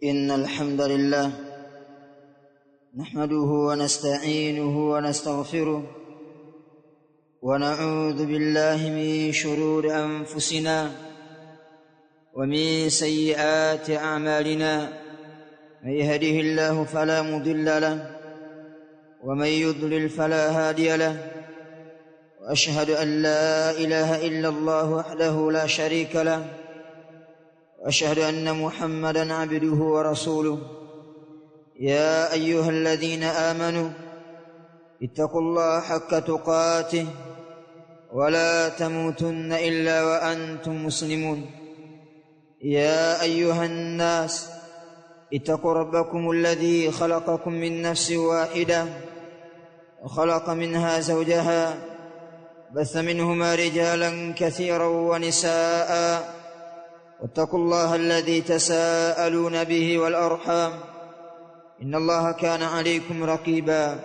إن الحمد لله نحمده ونستعينه ونستغفره ونعوذ بالله من شرور أنفسنا ومن سيئات أعمالنا. من يهده الله فلا مضل له ومن يضلل فلا هادي له، وأشهد أن لا إله إلا الله وحده لا شريك له، وأشهد أن محمدًا عبده ورسوله. يا أيها الذين آمنوا اتقوا الله حق تقاته ولا تموتن إلا وأنتم مسلمون. يا أيها الناس اتقوا ربكم الذي خلقكم من نفس واحدة وخلق منها زوجها، بث منهما رجالا كثيرا ونساء، واتقوا الله الذي تساءلون به والأرحام إن الله كان عليكم رقيبا.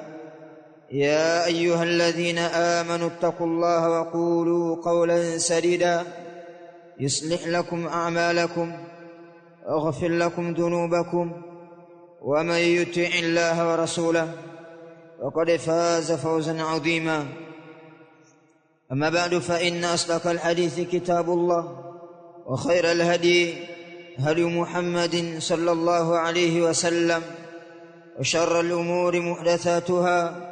يا أيها الذين آمنوا اتقوا الله وقولوا قولا سديدا يصلح لكم أعمالكم ويغفر لكم ذنوبكم، ومن يطع الله ورسوله فقد فاز فوزا عظيما. أما بعد، فإن أصدق الحديث كتاب الله، وخير الهدي هدي محمد صلى الله عليه وسلم، وشر الأمور محدثاتها،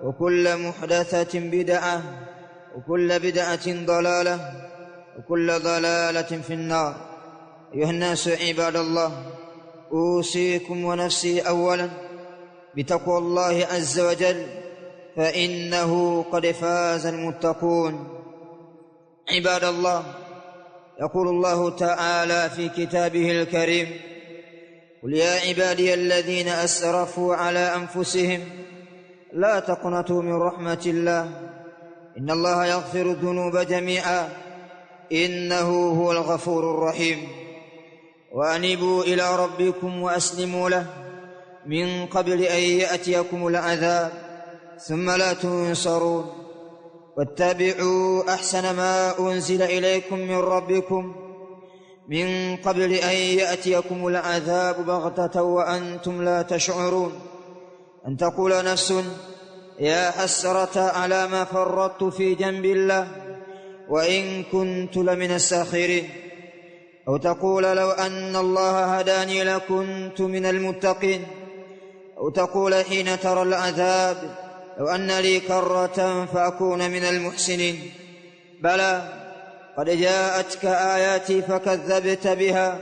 وكل محدثة بدعة، وكل بدعة ضلالة، وكل ضلالة في النار. أيها الناس عباد الله، أوصيكم ونفسي أولا بتقوى الله عز وجل، فإنه قد فاز المتقون. عباد الله، يقول الله تعالى في كتابه الكريم: قل يا عبادي الذين أسرفوا على أنفسهم لا تقنطوا من رحمة الله إن الله يغفر الذنوب جميعا إنه هو الغفور الرحيم. وأنيبوا إلى ربكم وأسلموا له من قبل أن يأتيكم العذاب ثم لا تنصرون، واتبعوا أحسن ما أنزل إليكم من ربكم من قبل أن يأتيكم العذاب بغتة وأنتم لا تشعرون، أن تقول نفس يا حسرة على ما فرطت في جنب الله وإن كنت لمن الساخرين، أو تقول لو أن الله هداني لكنت من المتقين، أو تقول حين ترى العذاب لو أن لي كرة فأكون من المحسنين. بلى، قد جاءتك آياتي فكذبت بها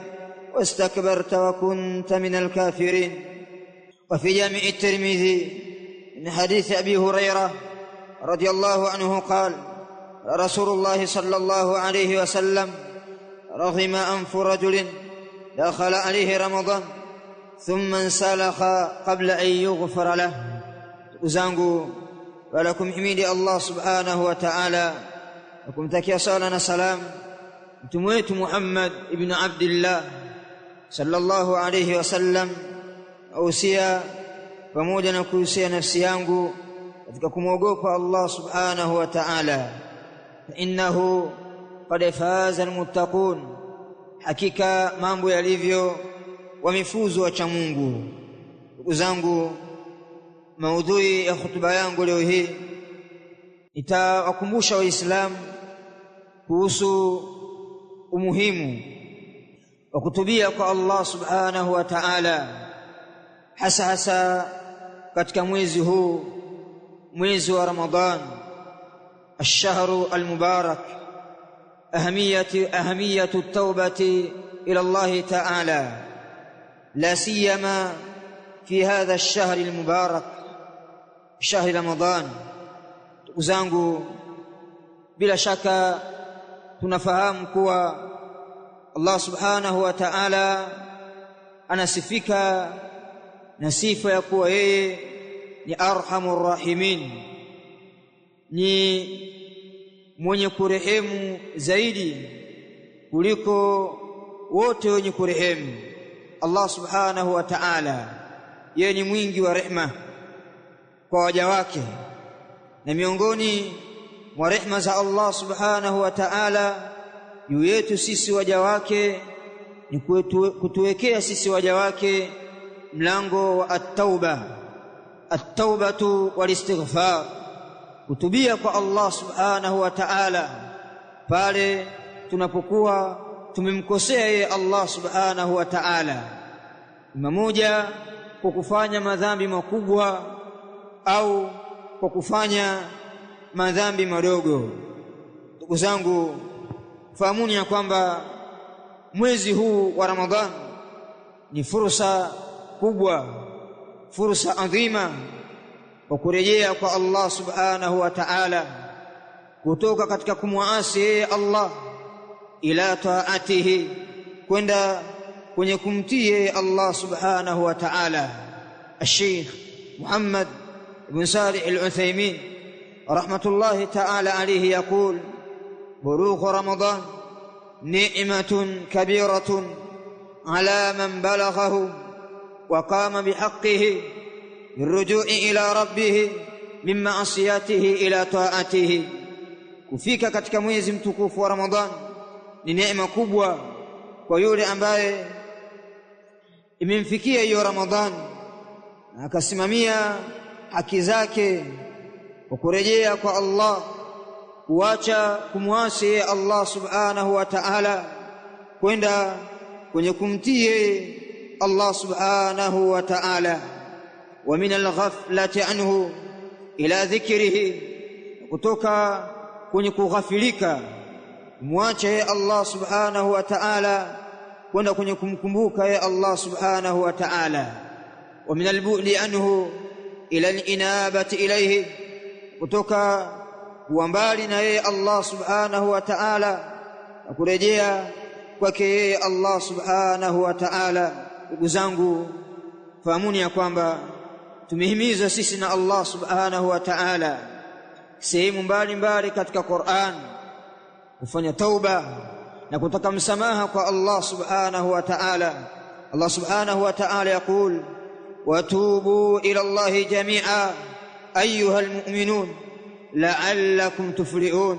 واستكبرت وكنت من الكافرين. وفي جامع الترمذي من حديث أبي هريرة رضي الله عنه قال: رسول الله صلى الله عليه وسلم: رغم أنف رجل دخل عليه رمضان ثم انسلخ قبل أن يغفر له. uzangu walakum himidi Allah subhanahu wa ta'ala, nakumtakia sala na salam mtume wetu Muhammad ibn Abdullah sallallahu alayhi wasallam. Ausia pamoja na kuhusia nafsi yangu katika kumwogopa Allah subhanahu wa ta'ala, innahu qad faza almuttaqun, hakika mambo yalivyo wamefuzu wacha Mungu. Ndugu zangu, maudhui ya hutuba yangu leo hii itawakumbusha Waislamu kuhusu umuhimu wa kutubia kwa Allah subhanahu wa ta'ala, hasa katika mwezi huu, mwezi wa Ramadhan, ash-shahru al-mubarak. ahamiyatu at-taubati ila Allah ta'ala, la siyama fi hadha ash-shahr al-mubarak, shahri Ramadhan. Ndugu zangu, bila shaka tunafahamu kuwa Allah subhanahu wa ta'ala anasifika na sifa ya kuwa yeye ni arhamur rahimin, ni mwenye kurehemu zaidi kuliko wote wenye kurehemu. Allah subhanahu wa ta'ala yeye ni mwingi wa rehema kwa waja wake, na miongoni mwa rehema za Allah subhanahu wa ta'ala juu yetu sisi waja wake ni kutuwekea sisi waja wake mlango wa at-tauba, at-taubatu wal-istighfar, kutubia kwa Allah subhanahu wa ta'ala pale tunapokuwa tumemkosea yeye Allah subhanahu wa ta'ala, mmoja kwa kufanya madhambi makubwa au kwa kufanya madhambi madogo. Ndugu zangu, fahamuni ya kwamba mwezi huu wa Ramadhani ni fursa kubwa, fursa adhima wa kurejea kwa Allah subhanahu wa ta'ala, kutoka katika kumuasi yeye Allah ila taatihi, kwenda kwenye kumtii yeye Allah subhanahu wa ta'ala. Al-Sheikh Muhammad ibn Salih al-Uthaymin rahmatullahi ta'ala alayhi yaqul: bulugh Ramadan ni'matun kabiratun ala man balaghahu wa qama bihaqqihi birruju'i ila rabbih min ma'asiyatihi ila ta'atihi. Kufika katika mwezi mtukufu wa Ramadhan ni neema kubwa kwa yule ambaye imemfikia hiyo Ramadhan na akasimamia haki zake kwa kurejea kwa Allah, kuacha kumwasi Allah subhanahu wa ta'ala, kwenda kwenye kumtii Allah subhanahu wa ta'ala. Wa min al-ghaflati anhu ila dhikrihi, kutoka kwenye kughafilika muache Allah subhanahu wa ta'ala kwenda kwenye kumkumbuka ya Allah subhanahu wa ta'ala. Wa min al-bu'di anhu ila al-inabati ilayhi, kutoka kuambali na yeye Allah subhanahu wa ta'ala na kurejea kwake yeye Allah subhanahu wa ta'ala. Ndugu zangu, fahamuni ya kwamba tumehimizwa sisi na Allah subhanahu wa ta'ala sehemu mbalimbali katika Qur'an kufanya tauba na kutaka msamaha kwa Allah subhanahu wa ta'ala. Allah subhanahu wa ta'ala yaqul: watubu ila Allahi jami'a ayyuhal mu'minun la'allakum tuflihun,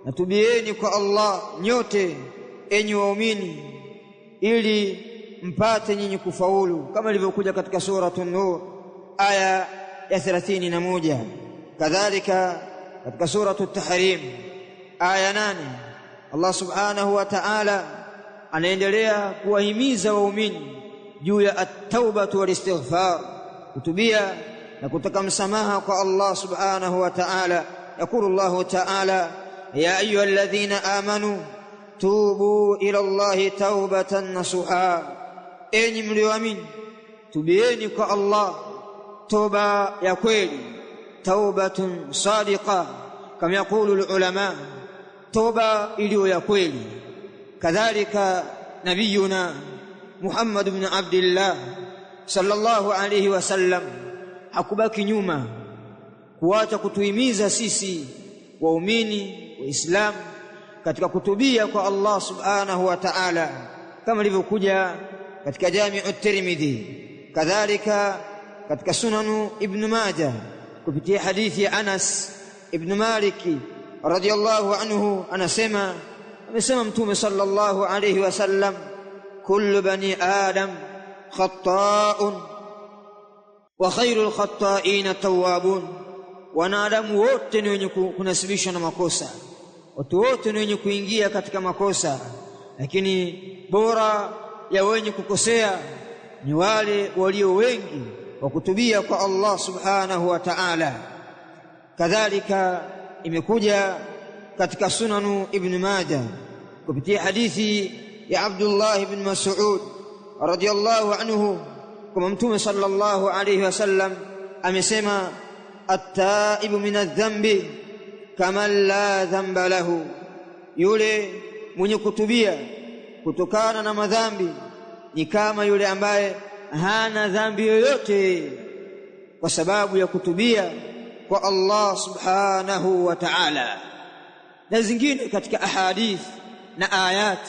natubieni kwa Allah nyote enyi waumini ili mpate nyinyi kufaulu, kama ilivyokuja katika suratul Nur aya ya 31. Kadhalika katika suratul Tahrim aya 8 Allah subhanahu wa ta'ala anaendelea kuwahimiza waumini juu ya at-taubatu wal-istighfar, kutubia na kutaka msamaha kwa Allah subhanahu wa ta'ala. Yaqulu Allah ta'ala: ya ayyuhalladhina amanu tubu ila Allahi taubatan nasuha, enyi mlioamini tubieni kwa Allah toba ya kweli, taubatun sadiqa, kama yaqulu ulama, toba iliyo ya kweli. Kadhalika nabiyuna Muhammad ibn Abdullah sallallahu alayhi wasallam hakubaki nyuma kuacha kutuhimiza sisi waumini waislamu katika kutubia kwa Allah subhanahu wa ta'ala, kama ilivyokuja katika Jami'u at-Tirmidhi, kadhalika katika Sunanu Ibn Majah kupitia hadithi ya Anas ibn Malik radiyallahu anhu, anasema amesema Mtume sallallahu alayhi wasallam: kullu bani adam khata'un wa khairul khata'ina tawwabun, wanadamu wote ni wenye kunasibishwa na makosa, watu wote ni wenye kuingia katika makosa, lakini bora ya wenye kukosea ni wale walio wengi wa kutubia kwa Allah subhanahu wa ta'ala. Kadhalika imekuja katika Sunanu Ibn Majah kupitia hadithi ya Abdullah ibn Mas'ud radiyallahu anhu, kama Mtume sallallahu alayhi wasallam amesema: at-taibu min adh-dhanbi kama la dhanba lahu, yule mwenye kutubia kutokana na madhambi ni kama yule ambaye hana dhambi yoyote, kwa sababu ya kutubia kwa Allah subhanahu wa ta'ala. Na zingine katika ahadith na ayat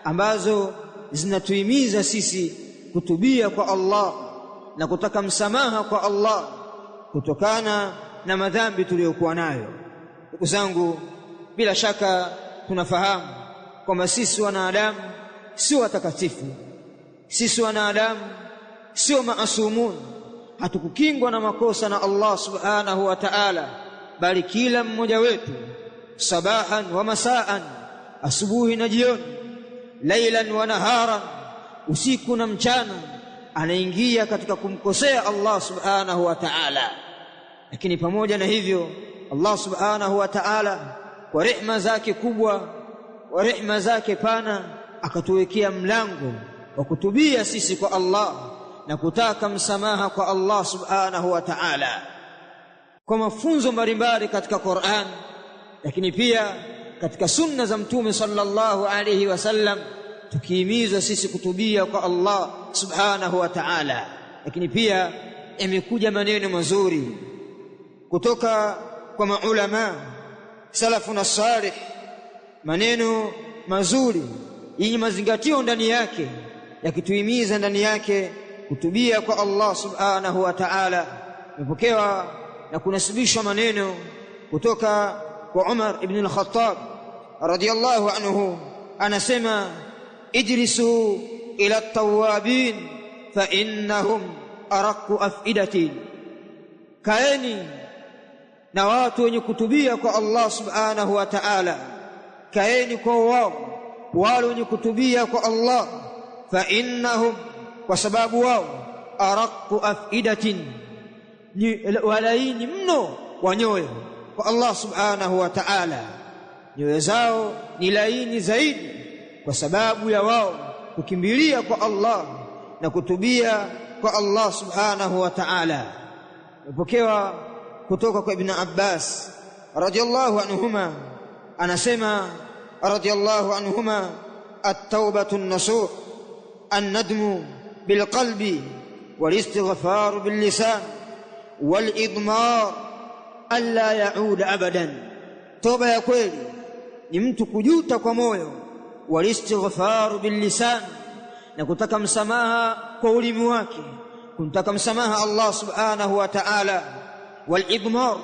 ambazo zinatuhimiza sisi kutubia kwa Allah na kutaka msamaha kwa Allah kutokana na madhambi tuliyokuwa nayo. Ndugu zangu, bila shaka tunafahamu kwamba sisi wanadamu sio watakatifu, sisi wanadamu sio maasumun, hatukukingwa na makosa na Allah subhanahu wa ta'ala, bali kila mmoja wetu sabahan wa masaan, asubuhi na jioni, lailan wa naharan, usiku na mchana, anaingia katika kumkosea Allah subhanahu wa ta'ala. Lakini pamoja na hivyo Allah subhanahu wa ta'ala kwa rehema zake kubwa, wa rehema zake pana, akatuwekea mlango wa kutubia sisi kwa Allah na kutaka msamaha kwa Allah subhanahu wa ta'ala, kwa mafunzo mbalimbali katika Qur'an, lakini pia katika sunna za Mtume sallallahu alayhi wasallam, tukihimizwa sisi kutubia kwa Allah subhanahu wa ta'ala. Lakini pia imekuja maneno mazuri kutoka kwa maulama salafuna salih, maneno mazuri yenye mazingatio ndani yake, yakituhimiza ndani yake kutubia kwa Allah subhanahu wa ta'ala. Imepokewa na kunasibishwa maneno kutoka kwa Umar ibn al-Khattab radiyallahu anhu, anasema ijlisu ila at-tawwabin fa innahum araqu afidati, kaeni na watu wenye kutubia kwa Allah subhanahu wa ta'ala, kaeni kwa wao wale wenye kutubia kwa Allah, fa innahum, kwa sababu wao, araqu afidatin, ni walaini mno wa nyoyo kwa Allah subhanahu wa ta'ala, nyoyo zao ni laini zaidi kwa sababu ya wao kukimbilia kwa Allah na kutubia kwa Allah subhanahu wa ta'ala. Imepokewa kutoka kwa Ibn Abbas radiyallahu anhuma, anasema radiyallahu anhuma, at-taubatu an-nasuh an-nadmu bil-qalbi wal-istighfar bil-lisan wal-idmar alla ya'ud abadan. Toba ya kweli ni mtu kujuta kwa moyo, wal-istighfar bil-lisan, na kutaka msamaha kwa ulimi wake, kumtaka msamaha Allah subhanahu wa ta'ala, wal-idmar,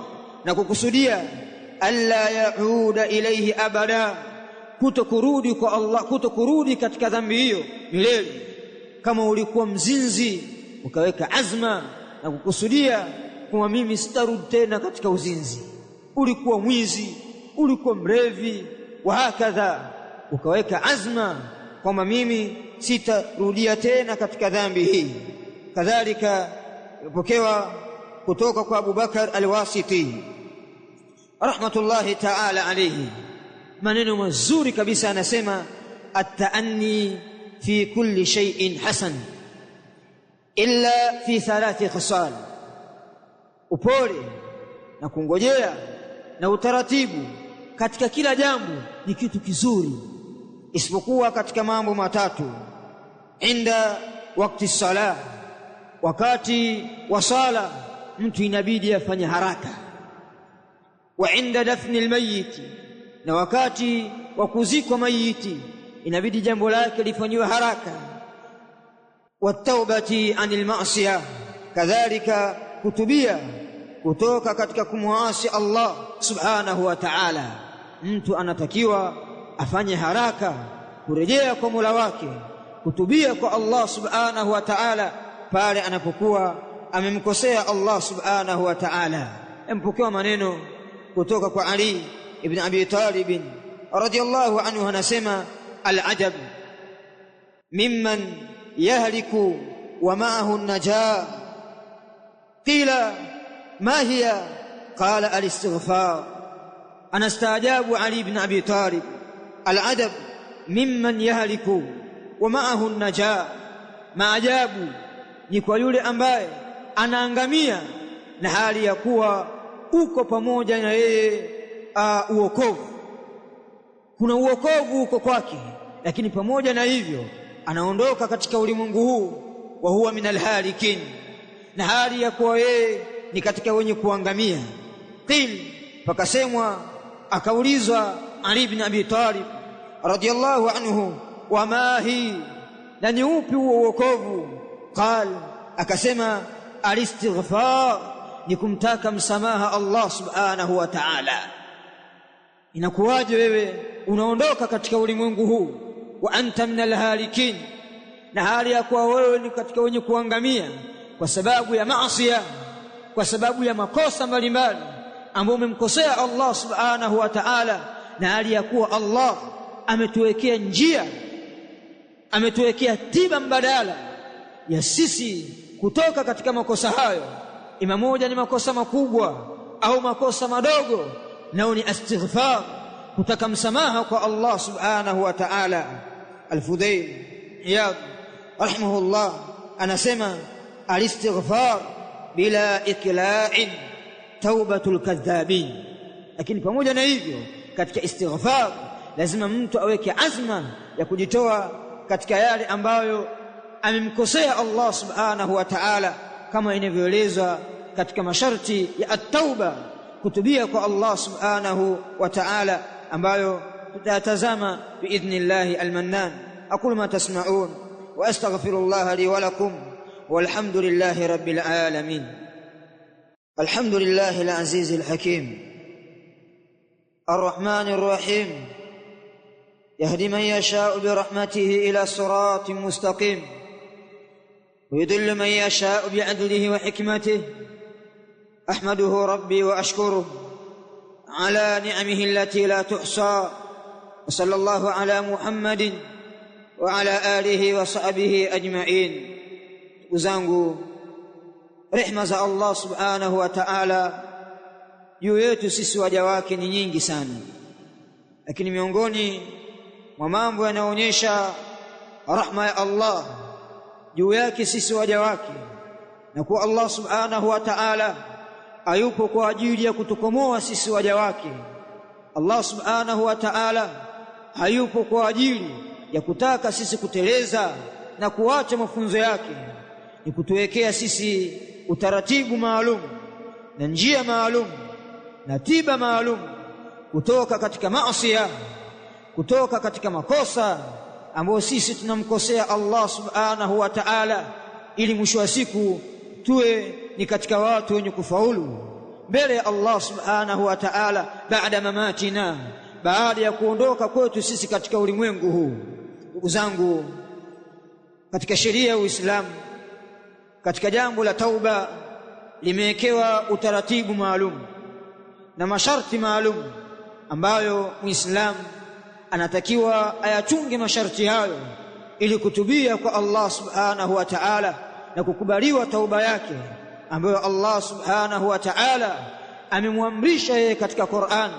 na kukusudia alla yauda ilayhi abada, kutokurudi kwa Allah, kutokurudi katika dhambi hiyo milele. Kama ulikuwa mzinzi ukaweka azma na kukusudia kwa mimi sitarudi tena katika uzinzi, ulikuwa mwizi, ulikuwa mrevi, wa hakadha, ukaweka azma kwamba mimi sitarudia tena katika dhambi hii. Kadhalika imepokewa kutoka kwa Abu Bakar al-Wasiti rahmatullahi ta'ala alayhi, maneno mazuri kabisa, anasema at-ta'anni fi kulli shay'in hasan illa fi thalathi khisal, upole na kungojea na utaratibu katika kila jambo ni kitu kizuri, isipokuwa katika mambo matatu: inda wakati sala, wakati wa sala mtu inabidi afanye haraka; wa inda dafni almayit, na wakati wa kuzikwa mayiti inabidi jambo lake lifanywe haraka; wa taubati anil ma'siyah, kadhalika kutubia kutoka katika kumwasi Allah subhanahu wa ta'ala. Mtu anatakiwa afanye haraka kurejea kwa Mola wake, kutubia kwa Allah subhanahu wa ta'ala pale anapokuwa amemkosea Allah subhanahu wa ta'ala. Mpokewa maneno kutoka kwa Ali ibn Abi Talib radiyallahu anhu, anasema al-ajab mimman yahliku wa ma'ahu an-najah, qila ma hiya, qala al-istighfar. Anastaajabu Ali ibn Abi Talib, al-adab mimman yahliku wa ma'ahu an-najah, maajabu ni kwa yule ambaye anaangamia na hali ya kuwa uko pamoja na yeye uokovu. Kuna uokovu uko kwake, lakini pamoja na hivyo anaondoka katika ulimwengu huu, wa huwa minal halikin, na hali ya kuwa yeye ni katika wenye kuangamia. Qil, pakasemwa, akaulizwa Ali ibn Abi Talib radiyallahu anhu, wa ma hi, na ni upi huo uokovu? Qal, akasema alistighfar, ni kumtaka msamaha Allah subhanahu wa ta'ala. Inakuwaje wewe unaondoka katika ulimwengu huu wa anta minal halikin, na hali ya kuwa wewe ni katika wenye kuangamia kwa sababu ya maasi, kwa sababu ya makosa mbalimbali ambayo umemkosea Allah subhanahu wa ta'ala, na hali ya kuwa Allah ametuwekea njia, ametuwekea tiba mbadala ya sisi kutoka katika makosa hayo. Ima moja ni makosa makubwa au makosa madogo, nao ni istighfar, kutaka msamaha kwa Allah subhanahu wa ta'ala. Al-Fudayl Iyad rahimahullah anasema al-istighfar bila ikla'in taubatul kadhabin. Lakini pamoja na hivyo, katika istighfar lazima mtu aweke azma ya kujitoa katika yale ambayo amemkosea Allah subhanahu wa ta'ala, kama inavyoelezwa katika masharti ya at-tauba, kutubia kwa Allah subhanahu wa ta'ala, ambayo tutatazama biidhnillah al-mannan. aqulu ma tasma'un wa astaghfirullah li wa lakum walhamdulillahi rabbil alamin. alhamdulillahi al-aziz al-hakim ar-rahmanir rahim yahdi man yasha'u bi rahmatihi ila siratin mustaqim ويضل من يشاء بعدله وحكمته. أحمده ربي وأشكره على نعمه التي لا تحصى، وصلى الله على محمد وعلى آله وصحبه أجمعين. Uzangu, rehema za Allah subhanahu wa ta'ala juu yetu sisi waja wake ni nyingi sana, lakini miongoni mwa mambo yanayoonyesha rahma ya Allah juu yake sisi waja wake, na kuwa Allah subhanahu wa ta'ala ayupo kwa ajili ya kutukomoa sisi waja wake. Allah subhanahu wa ta'ala hayupo kwa ajili ya kutaka sisi kuteleza na kuacha mafunzo yake, ni kutuwekea sisi utaratibu maalum na njia maalum na tiba maalum kutoka katika maasi, kutoka katika makosa ambayo sisi tunamkosea Allah subhanahu wa ta'ala, ili mwisho wa siku tuwe ni katika watu wenye kufaulu mbele ya Allah subhanahu wa ta'ala baada mamatina, baada ya kuondoka kwetu sisi katika ulimwengu huu. Ndugu zangu, katika sheria ya Uislamu, katika jambo la tauba limewekewa utaratibu maalum na masharti maalum ambayo Muislamu anatakiwa ayachunge masharti hayo ili kutubia kwa Allah subhanahu wa ta'ala na kukubaliwa tauba yake, ambayo Allah subhanahu wa ta'ala amemwamrisha yeye katika Qur'an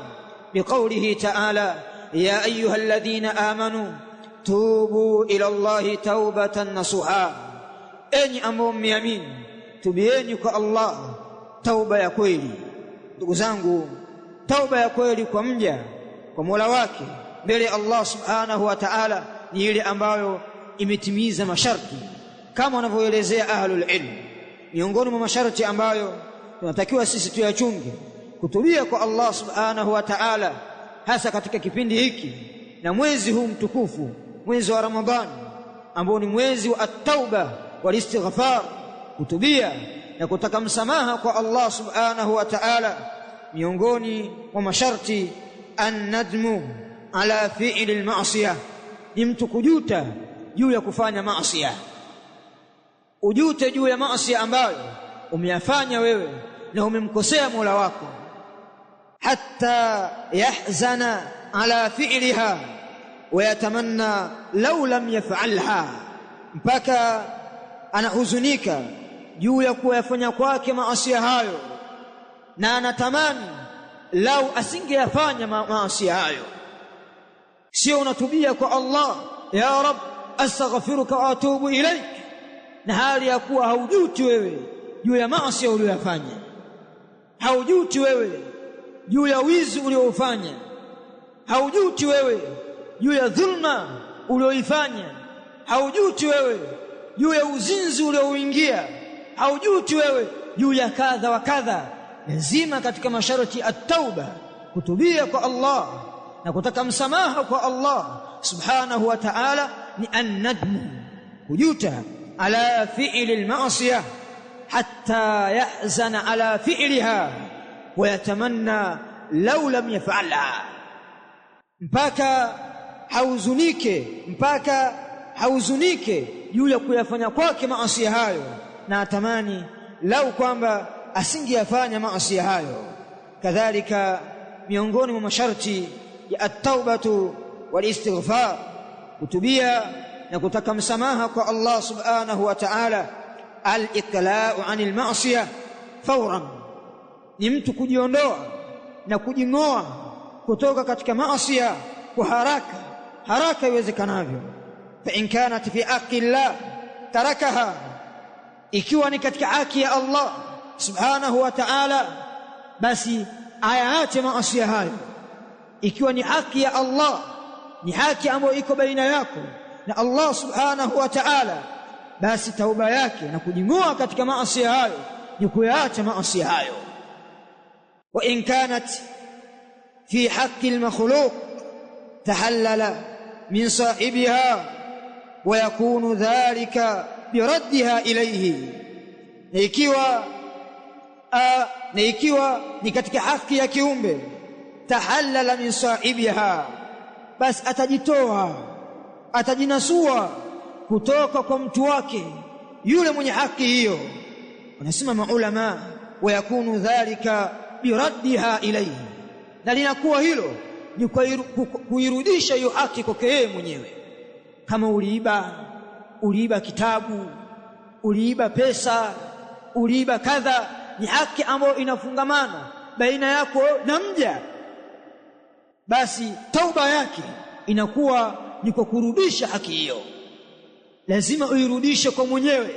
biqaulihi ta'ala, ya ayyuhalladhina amanu tubu ila Allahi taubatan nasuha, enyi ambao mmeamini tubieni kwa Allah tauba ya kweli. Ndugu zangu, tauba ya kweli kwa mja kwa Mola wake mbele Allah subhanahu wa ta'ala ni ile ambayo imetimiza masharti kama wanavyoelezea ahlul ilm. Miongoni mwa masharti ambayo tunatakiwa sisi tuyachunge kutubia kwa Allah subhanahu wa ta'ala, hasa katika kipindi hiki na mwezi huu mtukufu, mwezi wa Ramadhani, ambao ni mwezi wa at-tauba wal istighfar, kutubia na kutaka msamaha kwa Allah subhanahu wa ta'ala. Miongoni mwa masharti an-nadmu ala fi'li al-ma'siyah, ni mtu kujuta juu ya kufanya maasi. Ujute juu ya maasi ambayo umeyafanya wewe na umemkosea Mola wako, hatta yahzana ala fi'liha wa yatamanna law lam yaf'alha, mpaka anahuzunika juu ya kuyafanya kwake maasi hayo na anatamani lau asingeyafanya maasi hayo. Sio unatubia kwa Allah, ya Rabb astaghfiruka wa atubu ilaik, na hali ya kuwa haujuti wewe juu ya maasi uliyofanya, haujuti wewe juu ya wizi uliofanya, haujuti wewe juu ya dhulma ulioifanya, haujuti wewe juu ya uzinzi ulioingia, haujuti wewe juu ya kadha wa kadha. Lazima katika masharti at-tauba kutubia kwa Allah na kutaka msamaha kwa Allah subhanahu wa ta'ala ni an-nadmu, kujuta ala fi'li al-ma'siyah hatta yahzana ala fi'liha wa yatamanna law lam yaf'alha, mpaka hauzunike yule kuyafanya kwake maasi hayo, na atamani lau kwamba asingeyafanya maasi hayo. Kadhalika miongoni mwa masharti ya at-taubatu wal-istighfar, kutubia na kutaka msamaha kwa Allah subhanahu wa ta'ala, al-iqla'u 'anil ma'siyah fawran, ni mtu kujiondoa na kujing'oa kutoka katika maasi kwa haraka iwezekanavyo. Fa in kanat fi haqqi Allah tarakaha, ikiwa ni katika haki ya Allah subhanahu wa ta'ala, basi ayaache maasi hayo. Ikiwa ni haki ya Allah, ni haki ambayo iko baina yako na Allah subhanahu wa ta'ala, basi tauba yake na kujing'oa katika maasi hayo ni kuyaacha maasi hayo. Wa in kanat fi haqqi al-makhluq tahallala min sahibiha wa yakunu dhalika biraddiha ilayhi, na ikiwa ni katika haki ya kiumbe, tahallala min sahibiha, basi atajinasua kutoka kwa mtu wake yule mwenye haki hiyo. Wanasema maulama, wa yakunu dhalika biraddiha ilayhi, na linakuwa hilo ni kuirudisha hiyo haki kwake yeye mwenyewe. Kama uliiba kitabu, uliiba pesa, uliiba kadha, ni haki ambayo inafungamana baina yako na mja, basi tauba yake inakuwa ni kwa kurudisha haki hiyo. Lazima uirudishe kwa mwenyewe.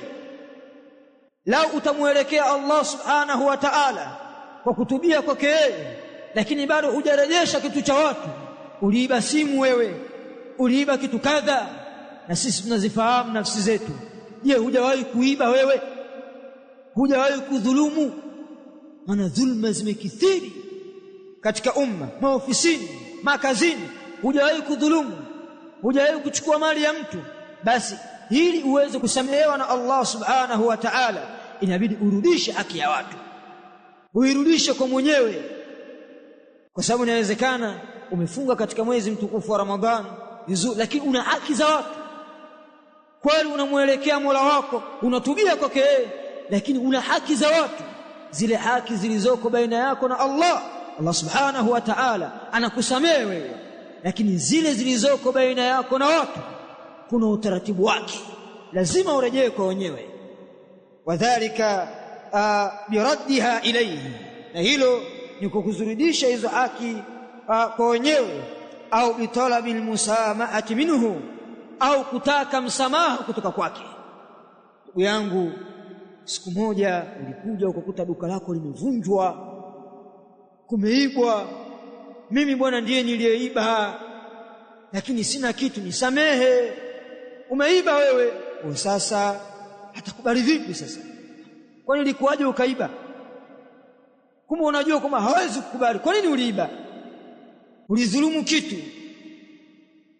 Lau utamuelekea Allah subhanahu wa ta'ala kwa kutubia kwake yeye, lakini bado hujarejesha kitu cha watu, uliiba simu wewe, uliiba kitu kadha, na sisi tunazifahamu nafsi zetu. Je, hujawahi kuiba wewe? Hujawahi kudhulumu? Maana dhulma zimekithiri katika umma, maofisini, makazini. Hujawahi kudhulumu? Hujawahi kuchukua mali ya mtu? Basi ili uweze kusamehewa na Allah subhanahu wa ta'ala, inabidi urudishe haki ya watu, uirudishe kwa mwenyewe. Kwa sababu inawezekana umefunga katika mwezi mtukufu wa Ramadhani vizuri, lakini una haki za watu. Kweli unamuelekea Mola wako, unatubia kwake yeye, lakini una haki za watu. Zile haki zilizoko baina yako na Allah subhanahu wa ta'ala anakusamehe wewe, lakini zile zilizoko baina yako na watu kuna utaratibu wake, lazima urejee kwa wenyewe. Wadhalika biraddiha ilayhi, na hilo ni kukuzurudisha hizo haki kwa wenyewe, au bitalabil musamahati minhu, au kutaka msamaha kutoka kwake. Ndugu yangu, siku moja ulikuja ukakuta duka lako limevunjwa, kumeibwa. Mimi bwana ndiye niliyeiba, lakini sina kitu, nisamehe. Umeiba wewe, sasa atakubali vipi sasa? Kwani ulikuwaje ukaiba? Kumbe unajua kwamba hawezi kukubali. Kwa nini uliiba? Ulidhulumu kitu,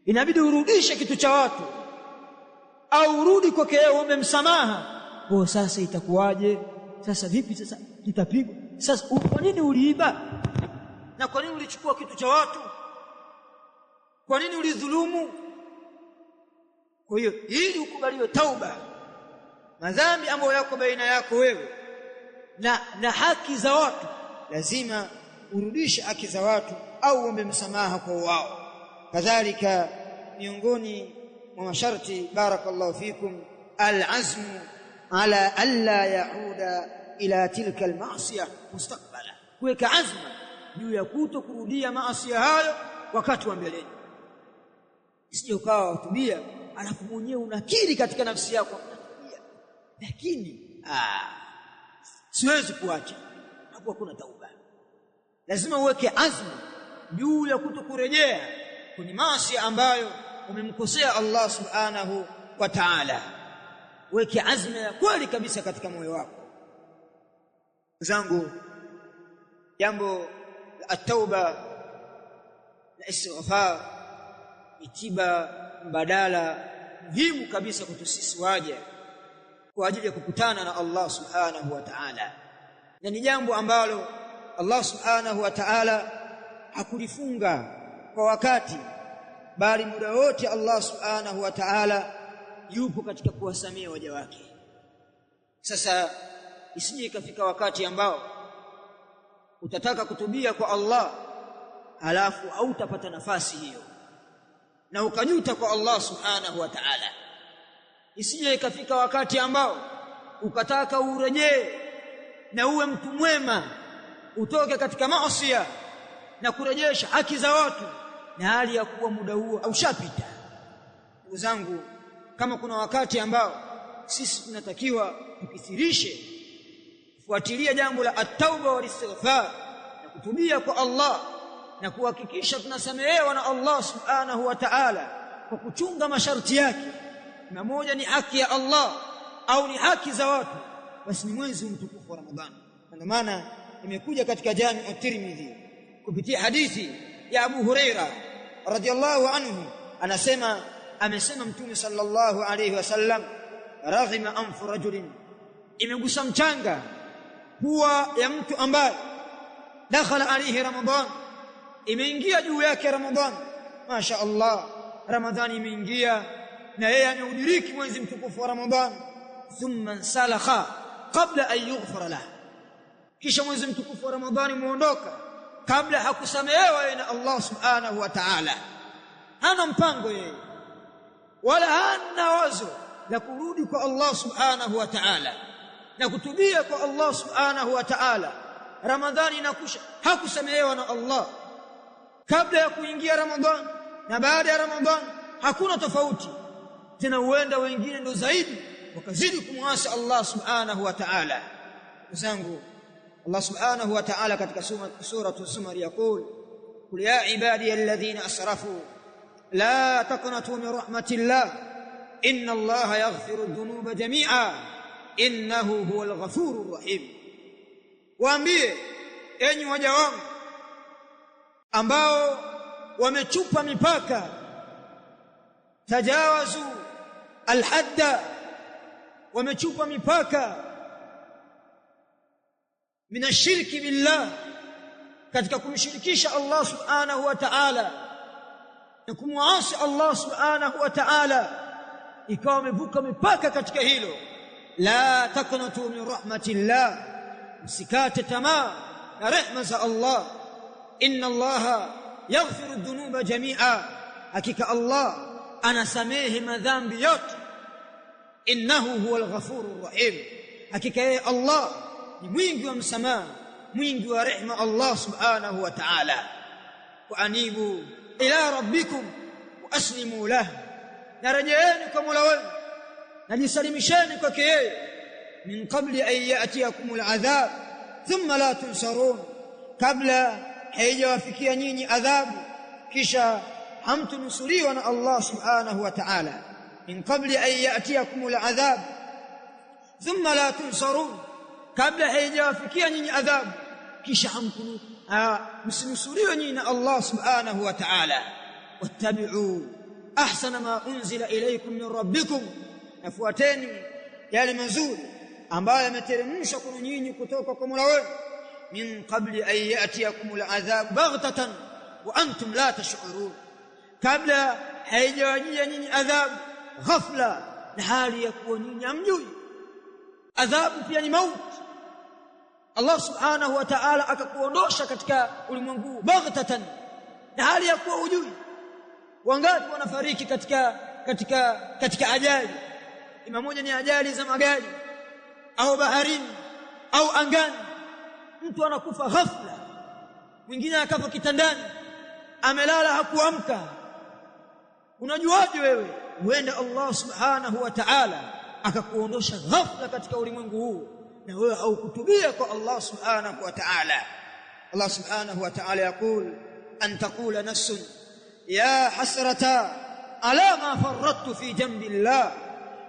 inabidi urudishe kitu cha watu, au urudi kwake yeye uombe msamaha. Sasa itakuwaje? Sasa vipi sasa? Kitapigwa. Sasa kwa nini uliiba? Na kwa nini ulichukua kitu cha watu? Kwa nini ulidhulumu? Kwa hiyo ili ukubaliwe tauba, madhambi ambayo yako baina yako wewe na haki za watu, lazima urudishe haki za watu au uombe msamaha kwa wao. Kadhalika miongoni mwa masharti, barakallahu fikum, al-azmu ala alla yauda ila tilka al-ma'siyah mustaqbala, kuweka azma juu ya kutokurudia maasi hayo wakati wa mbeleni. Sije ukawa utubia alafu mwenyewe unakiri katika nafsi yako, lakini siwezi kuacha, hapo hakuna tauba. Lazima uweke azma juu ya kutokurejea kwenye maasi ambayo umemkosea Allah subhanahu wa ta'ala. Weke azma ya kweli kabisa katika moyo wako. Zangu, jambo la at-tauba na istighfar ni tiba mbadala muhimu kabisa kwetu sisi waja kwa ajili ya kukutana na Allah subhanahu wa ta'ala, na ni jambo ambalo Allah subhanahu wa ta'ala hakulifunga kwa wakati, bali muda wote Allah subhanahu wa ta'ala yupo katika kuwasamia waja wake. Sasa isije ikafika wakati ambao utataka kutubia kwa Allah halafu hautapata nafasi hiyo na ukajuta kwa Allah subhanahu wa ta'ala. Isije ikafika wakati ambao ukataka urejee na uwe mtu mwema, utoke katika maasi na kurejesha haki za watu, na hali ya kuwa muda huo aushapita. Ndugu zangu, kama kuna wakati ambao sisi tunatakiwa tukithirishe kufuatilia jambo la at-tauba wal istighfar na kutubia kwa Allah na kuhakikisha tunasamehewa na Allah subhanahu wa ta'ala kwa kuchunga masharti yake, na moja ni haki ya Allah au ni haki za watu, basi ni mwezi mtukufu wa Ramadhani. Ndio maana imekuja katika Jami' at-Tirmidhi kupitia hadithi ya Abu Huraira radhiyallahu anhu, anasema amesema Mtume sallallahu alayhi wasallam, raghima anfu rajulin, imegusa mchanga pua ya mtu ambaye dakhala alayhi Ramadhan, imeingia juu yake Ramadhan. Masha Allah, Ramadhani imeingia na yeye ameudiriki mwezi mtukufu wa Ramadhan. Thumma salakha qabla an yughfara lahu, kisha mwezi mtukufu wa Ramadhani muondoka kabla hakusamehewa yeye na Allah subhanahu wa ta'ala. Hana mpango yeye wala hana wazo la kurudi kwa Allah subhanahu wa ta'ala na kutubia kwa Allah subhanahu wa ta'ala. Ramadhani inakusha, hakusamehewa na Allah kabla ya kuingia Ramadhani na baada ya Ramadhani hakuna tofauti tena, huenda wengine ndo zaidi wakazidi kumwasi Allah subhanahu wa ta'ala. Zangu, Allah subhanahu wa ta'ala katika suratu Zumar yaqul, qul ya ibadiy alladhina asrafu la taqnatu min rahmatillah inna Allah yaghfiru dhunuba jami'a innahu huwal ghafurur rahim. Waambie enyi waja wangu ambao wamechupa mipaka, tajawazu alhadda, wamechupa mipaka minashirki billah, katika kumshirikisha Allah subhanahu wa ta'ala na kumwasi Allah subhanahu wa ta'ala, ikawa wamevuka mipaka katika hilo. La taqnatu min rahmatillah, msikate tamaa na rehema za Allah. Inna Allah yaghfiru dhunuba jami'a, hakika Allah anasamehe madhambi yote. Innahu huwal ghafurur rahim, hakika yeye Allah ni mwingi wa msamaha, mwingi wa rehema Allah subhanahu wa ta'ala. Wa anibu ila rabbikum wa aslimu lahu, narejeeni kwa Mola wenu najisalimisheni kwake yeye. Min qabli an ya'tiyakumul adhab thumma la tunsarun, kabla haijawafikia nyinyi adhabu kisha hamtunusuriwa na Allah subhanahu wa ta'ala. Min qabli an ya'tiyakumul adhab thumma la tunsarun, kabla haijawafikia nyinyi adhabu kisha msinusuriwe nyinyi na Allah subhanahu wa ta'ala. Wattabi'u ahsana ma unzila ilaykum min rabbikum, nafuateni yale mazuri ambayo yameteremshwa kwenu nyinyi kutoka kwa Mola wenu. Min qabli an ya'tiyakumul adhab baghtatan wa antum la tash'urun, kabla haijawajia nyinyi adhabu ghafla na hali ya kuwa nyinyi hamjui. Adhabu pia ni mauti. Allah subhanahu wa ta'ala akakuondosha katika ulimwengu baghtatan na hali ya kuwa hujui. Wangapi wanafariki katika ajali? Ima moja ni ajali za magari au baharini au angani, mtu anakufa ghafla, mwingine akafa kitandani, amelala hakuamka. Unajuaje wewe? Huenda Allah subhanahu wa ta'ala akakuondosha ghafla katika ulimwengu huu na wewe haukutubia kwa Allah subhanahu wa ta'ala. Allah subhanahu wa ta'ala yaqul, an taqula nafsun ya hasrata ala ma farrattu fi jambillah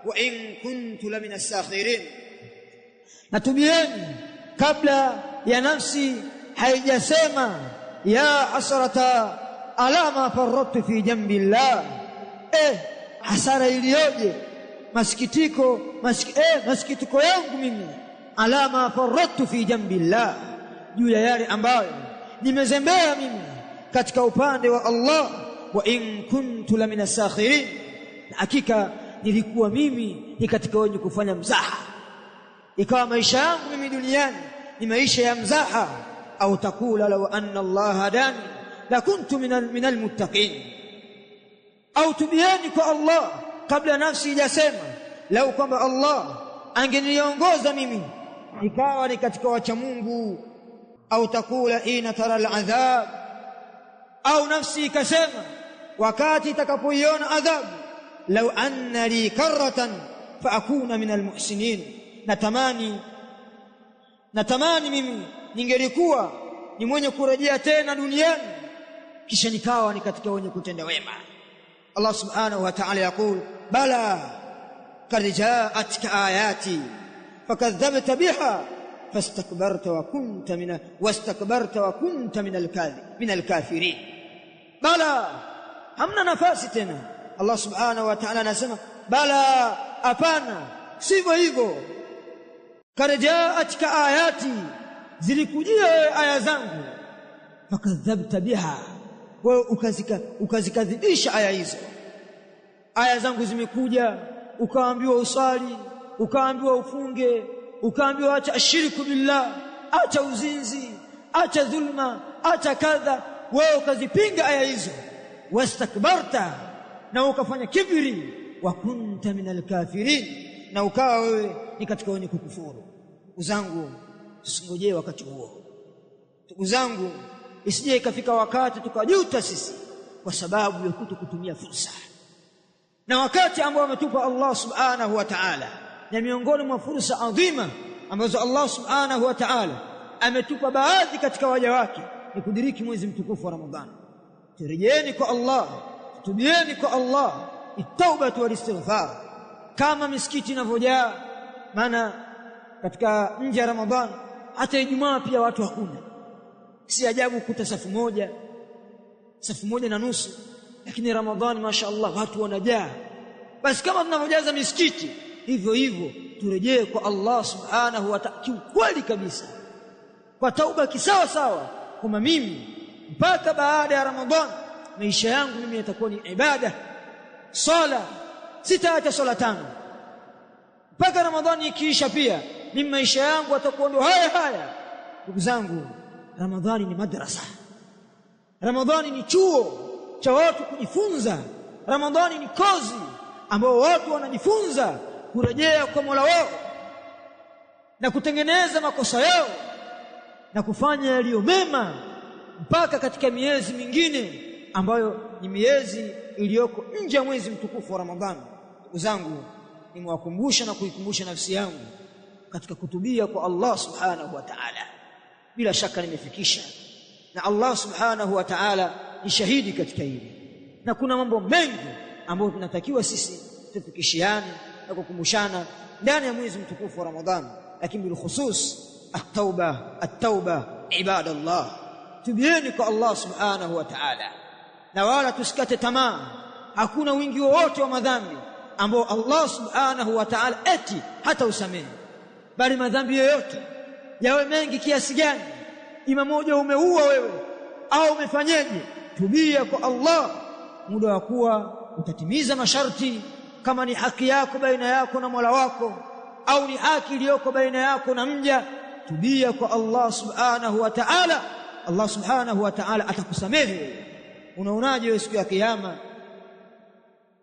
wa in kuntu lamina as-sakhirin, natubieni kabla ya nafsi haijasema ya hasrata ala ma farrattu fi jambillah. Hasara iliyoje, masikitiko yangu mimi, ala ma farrattu fi jambillah, juu ya yale ambayo nimezembea mimi katika upande wa Allah wa in kuntu la minas sakhirin, hakika nilikuwa mimi ni katika wenye kufanya mzaha. Ikawa maisha yangu mimi duniani ni maisha ya mzaha. Au takula law anna Allah hadani la kuntu minal muttaqin, au tubieni kwa Allah kabla nafsi ijasema, lau kwamba Allah angeniongoza mimi nikawa ni katika wacha Mungu. Au takula ina tara al'adhab, au nafsi ikasema wakati itakapoiona adhabu, lau anna li karratan fa akuna minal muhsinin, natamani mimi ningelikuwa ni mwenye kurejea tena duniani kisha nikawa ni katika wenye kutenda wema. Allah subhanahu wa ta'ala yaqul bala qad ja'atka ayati fakadhabta biha fastakbarta wa kunta min al-kafirin. Bala, hamna nafasi tena. Allah subhanahu wa ta'ala anasema bala, hapana, sivyo hivyo. Qad ja'atka ayati, zilikujia aya zangu, fakadhabta biha, wewe ukazikadhibisha aya hizo. Aya zangu zimekuja, ukaambiwa usali, ukaambiwa ufunge, ukaambiwa acha ashiriku billah, acha uzinzi, acha dhulma, acha kadha, wewe ukazipinga aya hizo. Wastakbarta, na ukafanya kibri. Wa kunta minal kafirin, na ukawa wewe ni katika wenye kukufuru. Ndugu zangu, tusingojee wakati huo. Ndugu zangu, isije ikafika wakati tukajuta sisi kwa sababu ya kutokutumia fursa. Na wakati ambao ametupa Allah subhanahu wa ta'ala, na miongoni mwa fursa adhima ambazo Allah subhanahu wa ta'ala ametupa baadhi katika waja wake ni kudiriki mwezi mtukufu wa Ramadhani. Turejeeni kwa Allah, tutubieni kwa Allah, at-taubatu wal istighfar. Kama misikiti inavyojaa, maana katika nje ya Ramadhani hata Ijumaa pia watu hakuna. Si ajabu kukuta safu moja na nusu, lakini Ramadhani mashaallah watu wanajaa. Basi kama tunavyojaza misikiti, hivyo hivyo turejee kwa Allah subhanahu wa ta'ala kweli kabisa, kwa tauba kisawa sawa, kama mimi mpaka baada ya Ramadhani maisha yangu mimi yatakuwa ni ibada, sala, sitaacha sala tano. Mpaka Ramadhani ikiisha pia mimi maisha yangu yatakuwa ndio haya. Ndugu zangu, Ramadhani ni madrasa, Ramadhani ni chuo cha watu kujifunza, Ramadhani ni kozi ambao watu wanajifunza kurejea kwa Mola wao na kutengeneza makosa yao na kufanya yaliyo mema, mpaka katika miezi mingine ambayo ni miezi iliyoko nje ya mwezi mtukufu wa Ramadhani. Ndugu zangu, nimwakumbusha na kuikumbusha nafsi yangu katika kutubia kwa Allah subhanahu wa ta'ala. Bila shaka nimefikisha, na Allah subhanahu wa ta'ala ni shahidi katika hili, na kuna mambo mengi ambayo tunatakiwa sisi tufikishiane na kukumbushana ndani ya mwezi mtukufu wa Ramadhani, lakini bil khusus at-tauba ibadallah. Tubieni kwa Allah subhanahu wa ta'ala, na wala tusikate tamaa. Hakuna wingi wowote wa madhambi ambao Allah subhanahu wa ta'ala eti hata usamehe, bali madhambi yoyote yawe mengi kiasi gani, ima moja umeua wewe au umefanyeje, tubia kwa Allah muda wa kuwa utatimiza masharti. Kama ni haki yako baina yako na Mola wako, au ni haki iliyoko baina yako na mja, tubia kwa Allah subhanahu wa ta'ala. Allah subhanahu wa ta'ala atakusamehe. Unaonaje wewe siku ya kiyama,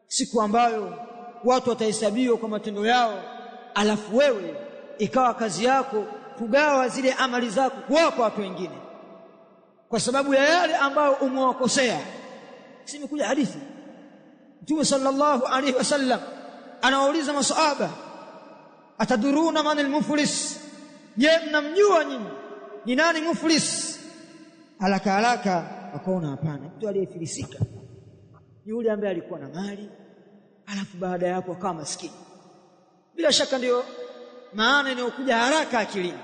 siku ambayo watu watahesabiwa kwa matendo yao, alafu wewe ikawa kazi yako kugawa zile amali zako kuwapa watu wengine kwa sababu ya yale ambayo umewakosea? Simekuja hadithi, Mtume sallallahu alaihi wasallam anawauliza masahaba, ataduruna man al-muflis, je, mnamjua nyinyi ni nani muflis? Haraka wakaona hapana, mtu aliyefilisika ni yule ambaye alikuwa na mali alafu baada ya hapo akawa maskini. Bila shaka ndio maana inayokuja haraka akilini.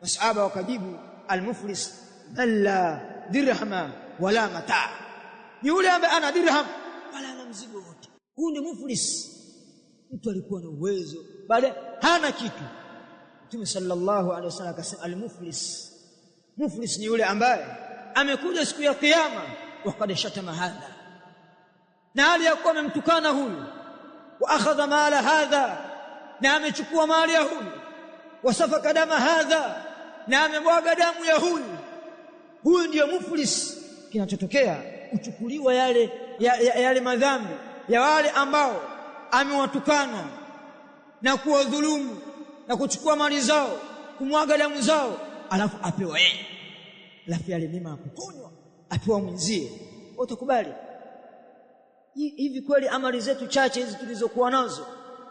Masahaba wakajibu, al-muflis alla dirhama wala mata, ni yule ambaye ana dirham wala ana mzigo wote. Huyu ni muflis, mtu alikuwa na uwezo baada hana kitu. Mtume sallallahu alaihi wasallam akasema, al-muflis ni yule ambaye amekuja siku ya kiyama wakad shatama hadha, na hali ya kuwa amemtukana huyu, wa akhadha mala hadha, na amechukua mali ya huyu, wasafaka dama hadha, na amemwaga damu ya huyu ndiyo muflis. Kinachotokea uchukuliwa yale madhambi ya wale ambao amewatukana na kuwadhulumu na kuchukua mali zao, kumwaga damu zao, alafu apewa yeye, alafu yale mema akuponywa apewa mwenzie. Utakubali? Hivi kweli amali zetu chache hizi tulizokuwa nazo,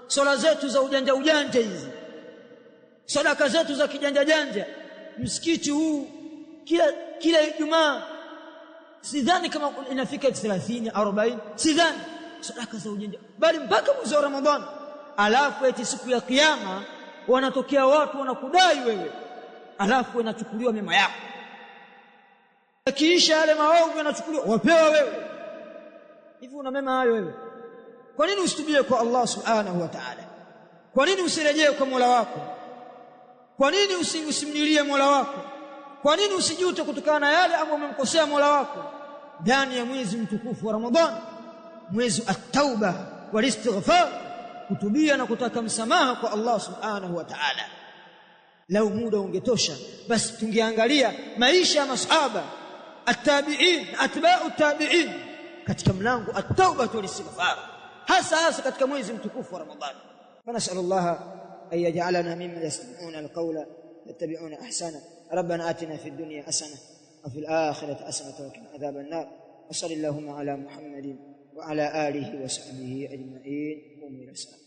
swala zetu za ujanja hizi, sadaka zetu za kijanja janja, msikiti huu kila Ijumaa, sidhani kama inafika 30 40, sidhani, sadaka za ujanja, bali mpaka mwezi wa Ramadhani. Alafu eti siku ya kiyama wanatokea watu wanakudai wewe, alafu inachukuliwa mema yako, kisha yale maovu yanachukuliwa wapewa wewe. Hivi una mema hayo wewe? Kwa nini usitubie kwa Allah subhanahu wa ta'ala? Kwa nini usirejee kwa Mola wako? Kwa nini usimlilie Mola wako? Kwa nini usijute kutokana na yale ambayo umemkosea Mola wako ndani ya mwezi mtukufu wa Ramadhani, mwezi at-tauba wal istighfar, kutubia na kutaka msamaha kwa Allah subhanahu wa ta'ala? Lau muda ungetosha, basi tungeangalia maisha ya masahaba at-tabi'in, atba'u at-tabi'in katika mlango at-tauba wal istighfar, hasa katika mwezi mtukufu wa Ramadhani. Nasallallahu an yaj'alana mimman yastami'una al-qawla yattabi'una ahsana. ربنا آتنا في الدنيا حسنة وفي الآخرة حسنة وقنا عذاب النار. وصلى اللهم على محمد وعلى آله وصحبه أجمعين. قوموا إلى الصلاة.